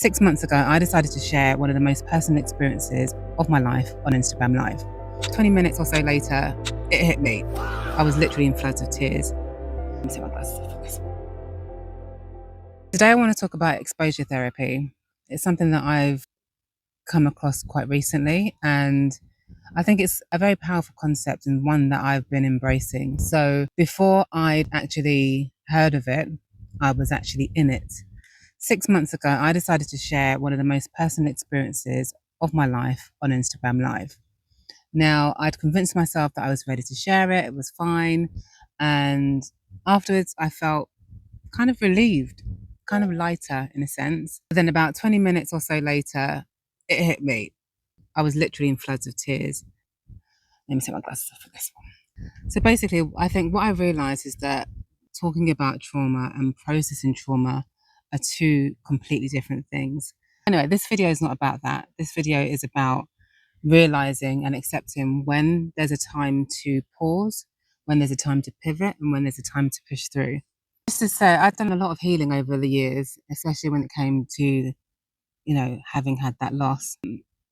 6 months ago, I decided to share one of the most personal experiences of my life on Instagram Live. 20 minutes or so later, it hit me. I was literally in floods of tears. Let me take my glasses off. Today, I want to talk about exposure therapy. It's something that I've come across quite recently, and I think it's a very powerful concept and one that I've been embracing. So before I'd actually heard of it, I was actually in it. 6 months ago, I decided to share one of the most personal experiences of my life on Instagram Live. Now, I'd convinced myself that I was ready to share it, it was fine. And afterwards, I felt kind of relieved, kind of lighter in a sense. But then, about 20 minutes or so later, it hit me. I was literally in floods of tears. Let me take my glasses off for this one. So basically, I think what I realized is that talking about trauma and processing trauma are two completely different things. Anyway, this video is not about that. This video is about realizing and accepting when there's a time to pause, when there's a time to pivot, and when there's a time to push through. Just to say, I've done a lot of healing over the years, especially when it came to, having had that loss.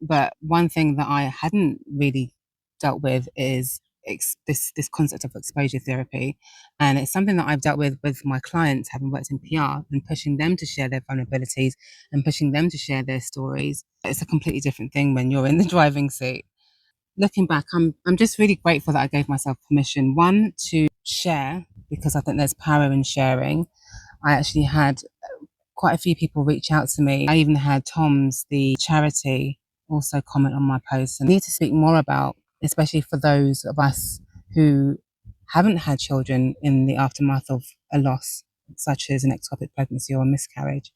But one thing that I hadn't really dealt with is this concept of exposure therapy, and it's something that I've dealt with my clients, having worked in PR and pushing them to share their vulnerabilities and pushing them to share their stories. It's a completely different thing when you're in the driving seat. Looking back, I'm just really grateful that I gave myself permission, one, to share, because I think there's power in sharing. I actually had quite a few people reach out to me. I even had Tom's, the charity, also comment on my post, and I need to speak more about, especially for those of us who haven't had children in the aftermath of a loss, such as an ectopic pregnancy or a miscarriage.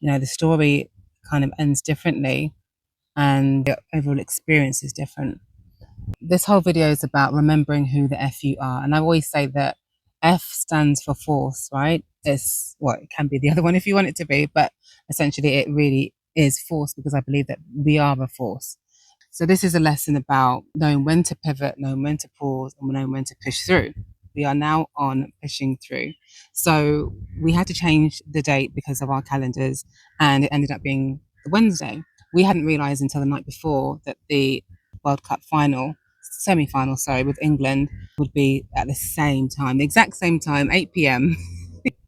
The story kind of ends differently and the overall experience is different. This whole video is about remembering who the F you are. And I always say that F stands for force, right? It can be the other one if you want it to be, but essentially it really is force, because I believe that we are a force. So this is a lesson about knowing when to pivot, knowing when to pause, and knowing when to push through. We are now on pushing through. So we had to change the date because of our calendars, and it ended up being Wednesday. We hadn't realised until the night before that the World Cup semi-final, with England would be at the same time, the exact same time, 8 p.m.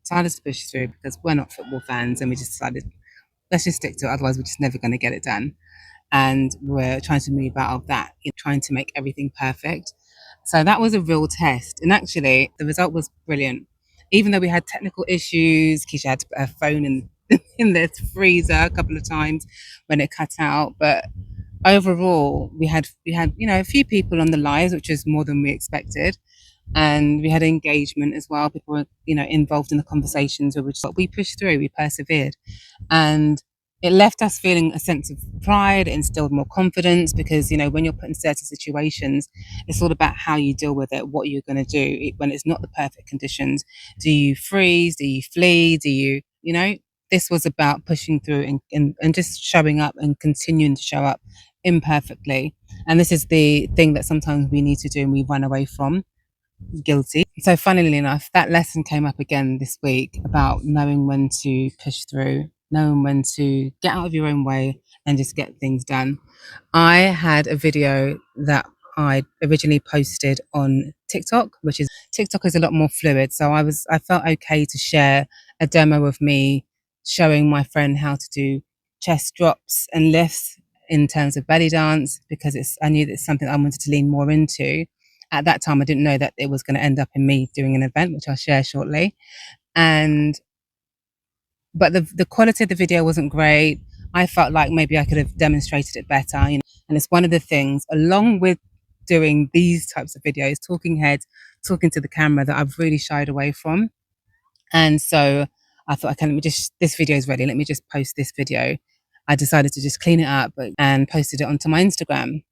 Decided to push through because we're not football fans, and we just decided, let's just stick to it, otherwise we're just never going to get it done. And we're trying to move out of that, trying to make everything perfect. So that was a real test. And actually, the result was brilliant. Even though we had technical issues, Keisha had to put her phone in the freezer a couple of times when it cut out. But overall, we had a few people on the lives, which is more than we expected. And we had engagement as well. People were, involved in the conversations. We pushed through, we persevered. And it left us feeling a sense of pride. It instilled more confidence, because, when you're put in certain situations, it's all about how you deal with it, what you're going to do when it's not the perfect conditions. Do you freeze? Do you flee? This was about pushing through and just showing up and continuing to show up imperfectly. And this is the thing that sometimes we need to do and we run away from. Guilty. So funnily enough, that lesson came up again this week about knowing when to push through, knowing when to get out of your own way and just get things done. I had a video that I originally posted on TikTok, TikTok is a lot more fluid. So I felt okay to share a demo of me showing my friend how to do chest drops and lifts in terms of belly dance, because I knew that's something I wanted to lean more into. At that time, I didn't know that it was going to end up in me doing an event, which I'll share shortly. But the quality of the video wasn't great. I felt like maybe I could have demonstrated it better, And it's one of the things, along with doing these types of videos, talking heads, talking to the camera, that I've really shied away from. And so I thought, okay, this video is ready. Let me just post this video. I decided to just clean it up and posted it onto my Instagram.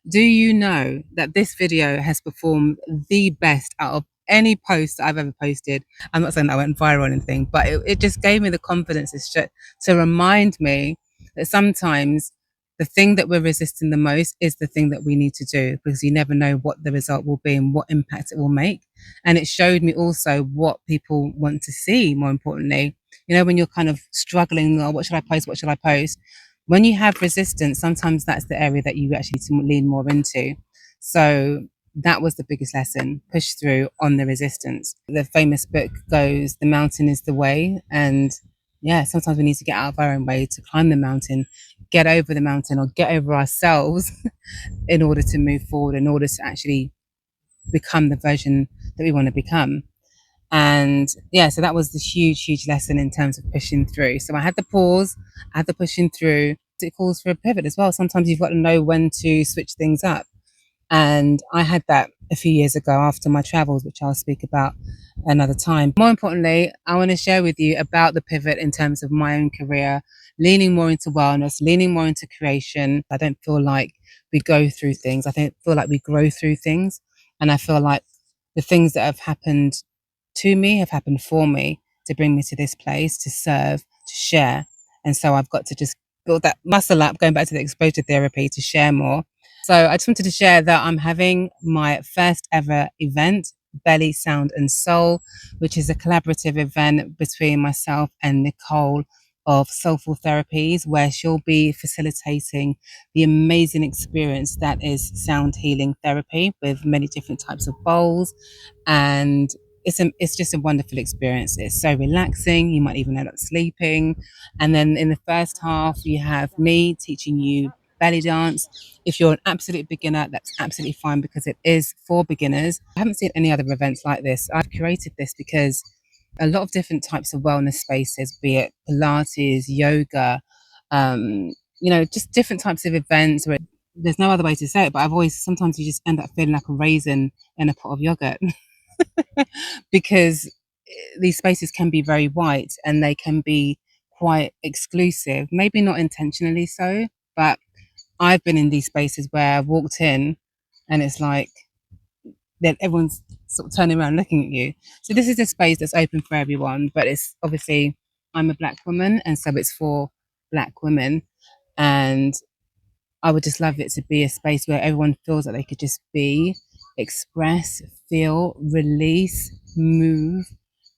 Do you know that this video has performed the best out of any post that I've ever posted? I'm not saying that I went viral or anything, but it just gave me the confidence to remind me that sometimes the thing that we're resisting the most is the thing that we need to do, because you never know what the result will be and what impact it will make. And it showed me also what people want to see, more importantly. You know, when you're kind of struggling, oh, what should I post? What should I post? When you have resistance, sometimes that's the area that you actually need to lean more into. So that was the biggest lesson: push through on the resistance. The famous book goes, the mountain is the way. And yeah, sometimes we need to get out of our own way to climb the mountain, get over the mountain, or get over ourselves in order to move forward, in order to actually become the version that we want to become. And yeah, so that was the huge lesson in terms of pushing through. So I had the pause, I had the pushing through. It calls for a pivot as well. Sometimes you've got to know when to switch things up. And I had that a few years ago after my travels, which I'll speak about another time. More importantly, I want to share with you about the pivot in terms of my own career, leaning more into wellness, leaning more into creation. I don't feel like we go through things. I feel like we grow through things. And I feel like the things that have happened to me have happened for me to bring me to this place, to serve, to share. And so I've got to just build that muscle up, going back to the exposure therapy, to share more. So I just wanted to share that I'm having my first ever event, Belly, Sound and Soul, which is a collaborative event between myself and Nicole of Soulful Therapies, where she'll be facilitating the amazing experience that is sound healing therapy with many different types of bowls. And it's just a wonderful experience. It's so relaxing. You might even end up sleeping. And then in the first half, you have me teaching you belly dance. If you're an absolute beginner, that's absolutely fine, because it is for beginners. I haven't seen any other events like this. I've curated this because a lot of different types of wellness spaces, be it Pilates, yoga, just different types of events where there's no other way to say it, but sometimes you just end up feeling like a raisin in a pot of yogurt because these spaces can be very white and they can be quite exclusive, maybe not intentionally so, but I've been in these spaces where I've walked in and it's like that everyone's sort of turning around looking at you. So this is a space that's open for everyone, but it's obviously, I'm a black woman, and so it's for black women. And I would just love it to be a space where everyone feels that they could just be, express, feel, release, move,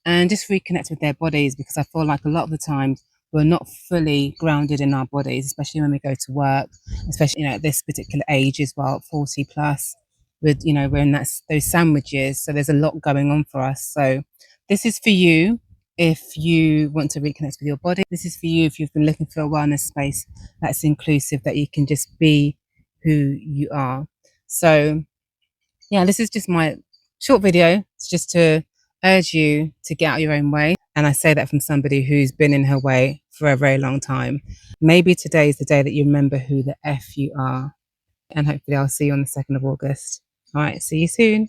and just reconnect with their bodies, because I feel like a lot of the times we're not fully grounded in our bodies, especially when we go to work, especially, at this particular age as well, 40 plus, with, we're in those sandwiches. So there's a lot going on for us. So this is for you if you want to reconnect with your body. This is for you if you've been looking for a wellness space that's inclusive, that you can just be who you are. So yeah, this is just my short video. It's just to urge you to get out of your own way. And I say that from somebody who's been in her way for a very long time. Maybe today is the day that you remember who the F you are. And hopefully I'll see you on the 2nd of August. All right, see you soon.